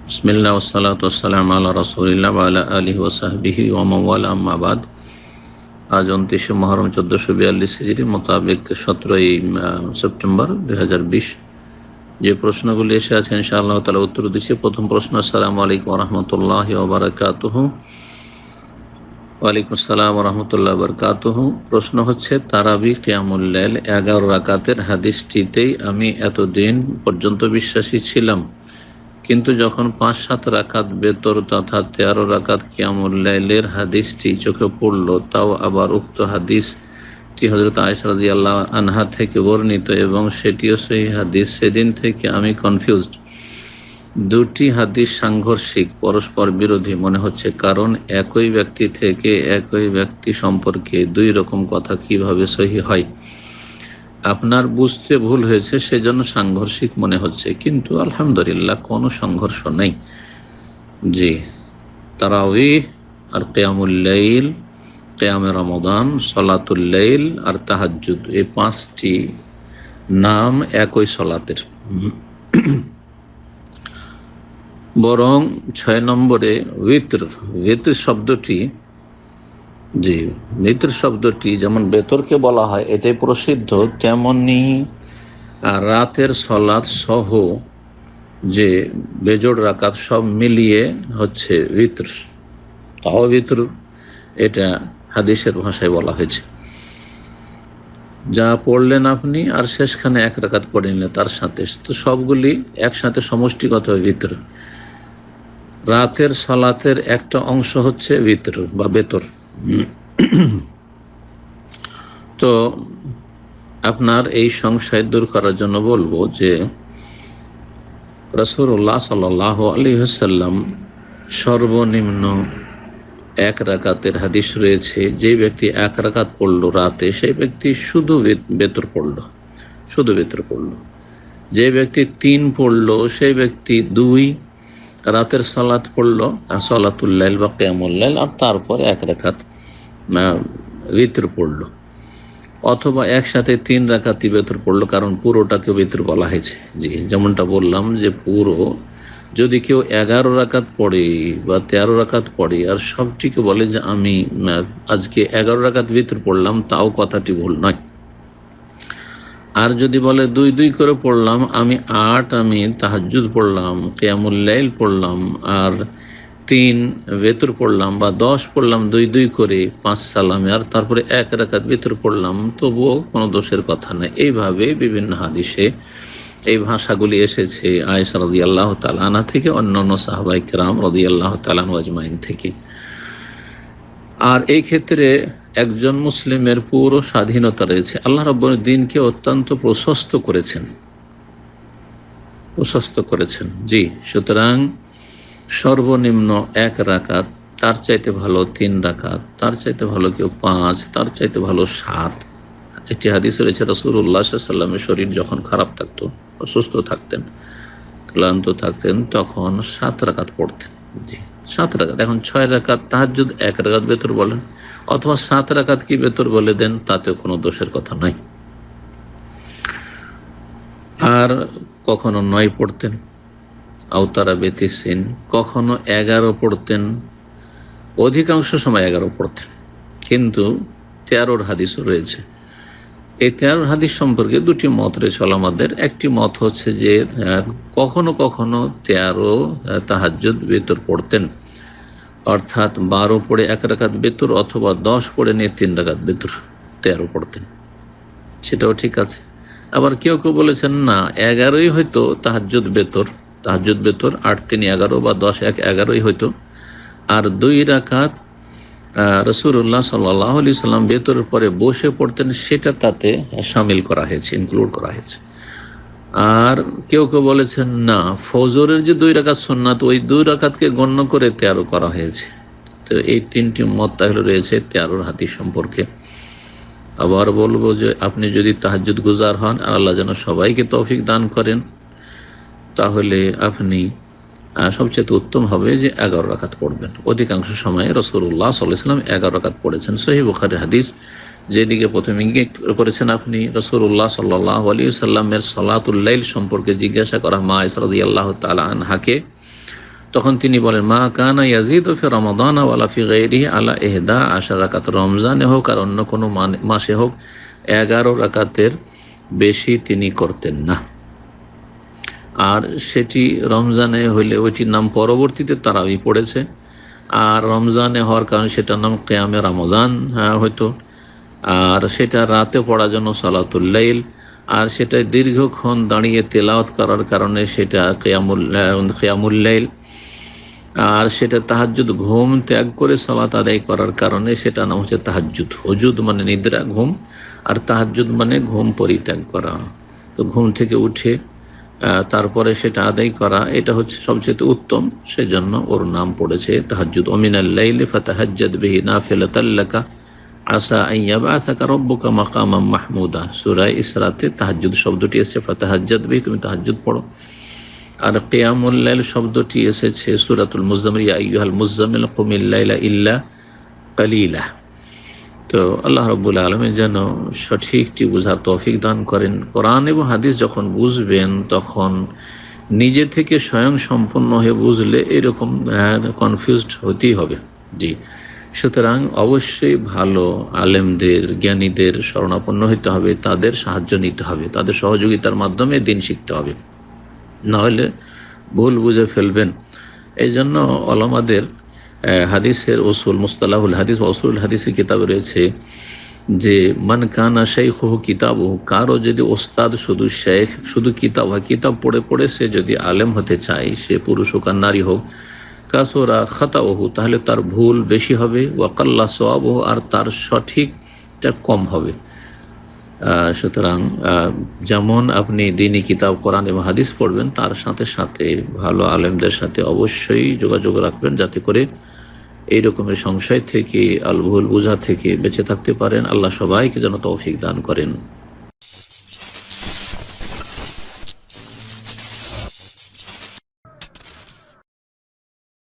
বিসমিল্লাহ ওয়াসসালাতু ওয়াসসালামু আলা রাসূলিল্লাহ ওয়া আলা আলিহি ওয়া সাহবিহি ওয়া মান ওয়ালা, আম্মা বাদ। আজ 29 মুহররম 1442 হিজরি মোতাবেক 17ই সেপ্টেম্বর 2020। যে প্রশ্নগুলি এসে আছে ইনশাআল্লাহ তাআলা উত্তর দিচ্ছি। প্রথম প্রশ্ন, আসসালামু আলাইকুম ওয়া রাহমাতুল্লাহি ওয়া বারাকাতুহু। ওয়ালাইকুম আসসালাম ওয়া রাহমাতুল্লাহি ওয়া বারাকাতুহু। প্রশ্ন হচ্ছে, তারাবি কিয়ামুল লাইল 11 রাকাতের হাদিসটিতেই আমি এতদিন পর্যন্ত বিশ্বাসী ছিলাম, কিন্তু যখন 5-7 রাকাত বেতর তথা 13 রাকাত কিয়ামুল লাইলের হাদিসটি চোখে পড়ল, তাও আবার উক্ত হাদিসটি হযরত আয়েশা রাদিয়াল্লাহু আনহা থেকে বর্ণিত এবং সেটিও সহিহ হাদিস, সেদিন থেকে আমি কনফিউজড। দুটি হাদিস সাংঘর্ষিক, পরস্পর বিরোধী মনে হচ্ছে, কারণ একই ব্যক্তি থেকে একই ব্যক্তি সম্পর্কে দুই রকম কথা কিভাবে সহিহ হয়? আপনার বুঝতে ভুল হয়েছে, সেজন্য সাংঘর্ষিক মনে হচ্ছে, কিন্তু আলহামদুলিল্লাহ কোনো সংঘর্ষ নেই। জি, তারাউইহ আর কিয়ামুল লাইল, কিয়ামে রমাদান, সালাতুল লাইল আর তাহাজ্জুদ, এই 5টি নাম একই সালাতের। বরং 6 নম্বরে ভিতর শব্দটি, জি, ভিতর শব্দটি যেমন বেতরকে বলা হয়, এটাই প্রসিদ্ধ, তেমনি রাতের সলাৎ সহ যে বেজোড় রাকাত সব মিলিয়ে হচ্ছে ভিতর, তাও ভিতর, এটা হাদিসের ভাষায় বলা হয়েছে। যা পড়লেন আপনি আর শেষখানে 1 রাকাত পড়ে নিলেন তার সাথে, তো সবগুলি একসাথে সমষ্টিগত ভিতর। রাতের সালাতের একটা অংশ হচ্ছে ভিতর বা বেতর। তো আপনার এই সংশয় দূর করার জন্য বলবো যে রাসূলুল্লাহ সাল্লাল্লাহু আলাইহি ওয়াসাল্লাম সর্বনিম্ন 1 রাকাতের হাদিস রয়েছে, যে ব্যক্তি 1 রাকাত পড়লো রাতে, সেই ব্যক্তি শুধু বেতর পড়লো, শুধু বেতর পড়লো। যে ব্যক্তি 3 পড়লো, সেই ব্যক্তি 2 রাতের সালাত পড়লো, সালাতুল লাইল বা কিয়ামুল লাইল, আর তারপর 1 রাকাত ভিতর পড়লো, অথবা একসাথে 3 রাকাতই বেতর পড়লো, কারণ পুরোটাকে বেতর বলা হয়েছে। জি, যেমনটা বললাম যে পুরো, যদি কেউ 11 রাকাত পড়ে বা 13 রাকাত পড়ে আর সবটিকে বলে যে আমি আজকে 11 রাকাত ভিতর পড়লাম, তাও কথাটি ভুল নয়। আর যদি বলে 2 করে পড়লাম, আমি 8 আমি তাহাজ্জুদ পড়লাম, কিয়ামুল লাইল পড়লাম, আর 3 বেতর পড়লাম, বা 10 পড়লাম 2 করে 5 সালামে, আর তারপরে 1 রাকাত বেতর পড়লাম, তবুও কোনো দোষের কথা নেই। এইভাবে বিভিন্ন হাদিসে এই ভাষাগুলি এসেছে আয়েশা রাদিয়াল্লাহু তাআলা আনহা থেকে, অন্যান্য সাহাবায়ে কেরাম রাদিয়াল্লাহু তাআলা আজমাইন থেকে। আর এই ক্ষেত্রে একজন মুসলিমের পুরো স্বাধীনতা রয়েছে। আল্লাহ রাব্বুল দ্বীনকে অত্যন্ত প্রশস্ত করেছেন। জি, সুতরাং সর্বনিম্ন 1 রাকাত, তার চাইতে ভালো 3 রাকাত, তার চাইতে ভালো কেউ 5, তার চাইতে ভালো 7। একটি হাদিস রয়েছে, রাসূলুল্লাহ সাল্লাল্লাহু আলাইহি ওয়াসাল্লামের শরীর যখন খারাপ থাকতো, অসুস্থ থাকতেন, ক্লান্ত থাকতেন, তখন 7 রাকাত পড়তেন। জি, 7 রাকাত। এখন 6 রাকাত তাহাজ্জুদ, 1 রাকাত বেতর বলেন, অথবা 7 রাকাত কি বেতর বলে দেন, তাতেও কোনো দোষের কথা নাই। আর কখনো 9 পড়তেন, আওতারা বেতিসিন, কখনো 11 পড়তেন, অধিকাংশ সময় 11 পড়তেন, কিন্তু 13 হাদিসও রয়েছে। এই 13 হাদিস সম্পর্কে 2টি মত রয়েছে আমাদের। একটি মত হচ্ছে যে কখনো কখনো 13 তাহাজ্জুদ বেতর পড়তেন, অর্থাৎ 12 পড়ে 1 রাকাত বেতর, অথবা 10 পড়ে নিয়ে 3 রাকাত বেতর, 13 পড়তেন, সেটাও ঠিক আছে। আবার কেউ কেউ বলেছেন না, 11ই হয়তো তাহাজ্জুদ বেতর, 8 3 11 বা 10 1 11ই হয়তো, আর 2 রাকাত রাসূলুল্লাহ সাল্লাল্লাহু আলাইহি সাল্লাম বেতরের পরে বসে পড়তেন, সেটা তাতে শামিল করা হয়েছে, ইনক্লুড করা হয়েছে। আর কেউ কেউ বলেছেন না, ফজরের যে 2 রাকাত সুন্নাত, ওই 2 রাকাতকে গণ্য করে 13 করা হয়েছে। তো এই 3টি মত তাহলে রয়েছে 13 হাদিস সম্পর্কে। আবার বলবো যে আপনি যদি তাহাজ্জুদ গুজার হন, আর আল্লাহ যেন সবাইকে তৌফিক দান করেন, তাহলে আপনি সবচেয়ে উত্তম হবে যে 11 রাকাত পড়বেন। অধিকাংশ সময়ে রাসূলুল্লাহ সাল্লাল্লাহু আলাইহি ওয়াসাল্লাম 11 রাকাত পড়েছেন। সহিহ বুখারীর হাদিস, যেদিকে প্রথমে ইঙ্গিত করেছেন আপনি, রাসূলুল্লাহ সাল্লাল্লাহু আলাইহি ওয়াসাল্লামের সালাতুল লাইল সম্পর্কে জিজ্ঞাসা করা মা আয়েশা রাদিয়াল্লাহু তাআলা আনহাকে, তখন তিনি বলেন, মা কানা ইয়াজিদু ফি রমাদান ওয়ালা ফি গায়রিহি আলা 11 রাকাত, রমজানে হোক আর অন্য কোনো মাসে হোক 11 রাকাতের বেশি তিনি করতেন না। আর সেটি রমজানে হইলে ওইটির নাম পরবর্তীতে তারাবি পড়েছে, আর রমজানে হওয়ার কারণে সেটার নাম কিয়ামে রমাদান হয়তো, আর সেটা রাতে পড়ার জন্য সালাতুল লাইল, আর সেটা দীর্ঘক্ষণ দাঁড়িয়ে তেলাওয়াত করার কারণে সেটা কিয়ামুল লাইল, আর সেটা তাহাজ্জুদ, ঘুম ত্যাগ করে সালাত আদায় করার কারণে সেটা নাম হচ্ছে তাহাজ্জুদ। হুজুদ মানে নিদ্রা, ঘুম, আর তাহাজ্জুদ মানে ঘুম পরিত্যাগ করা। তো ঘুম থেকে উঠে তারপরে সেটা আদায় করা, এটা হচ্ছে সবচেয়ে উত্তম, সেজন্য ওর নাম পড়েছে তাহাজ্জুদ। ওমিনাল লাইলি ফাতাহাজ্জাদ বিহি নাফিলাতাল লাকা আসা আন ইয়াবআসাকা রাব্বুকা মাকামাম মাহমুদা। সূরা ইসরাতে তাহাজ্জুদ শব্দটি এসেছে ফাতাহাজ্জাদ বিহি, তুমি তাহাজ্জুদ পড়ো। আর কিয়ামুল লাইল শব্দটি এসেছে সূরাতুল মুজাম্মিল, ইয়া আইয়ুহাল মুজাম্মিল কুমিল লাইলা ইল্লা কালিলা। তো আল্লাহ রাব্বুল আলামিন যেন সঠিকটি বুঝার তৌফিক দান করেন। কোরআন এবং হাদিস যখন বুঝবেন তখন নিজে থেকে স্বয়ং সম্পন্ন হয়ে বুঝলে এরকম কনফিউজড হতেই হবে। জি, সুতরাং অবশ্যই ভালো আলেমদের, জ্ঞানীদের শরণাপন্ন হতে হবে, তাদের সাহায্য নিতে হবে, তাদের সহযোগিতার মাধ্যমে দিন শিখতে হবে, নাহলে ভুল বুঝে ফেলবেন। এই জন্য ওলামাদের হাদিসের উসুল, মুস্তালাহুল হাদিস বা উসুলুল হাদিসের কিতাবে রয়েছে যে মান কানা শাইখুহু কিতাবুহু, কারো যদি ওস্তাদ শুধু শেখ, শুধু কিতাব পড়ে পড়ে সে যদি আলেম হতে চায়, সে পুরুষ হোক আর নারী হোক, কাসুরা খাতাওহু, তাহলে তার ভুল বেশি হবে, ওয়াকাল্লা সওয়াবুহু, আর তার সঠিকটা কম হবে। সুতরাং যেমন আপনি দ্বীনি কিতাব, কোরআন এবং হাদিস পড়বেন, তার সাথে সাথে ভালো আলেমদের সাথে অবশ্যই যোগাযোগ রাখবেন, যাতে করে এই রকমের সংশয় থেকে, ভুল বোঝা থেকে বেঁচে থাকতে পারেন। আল্লাহ সবাইকে যেন তৌফিক দান করেন।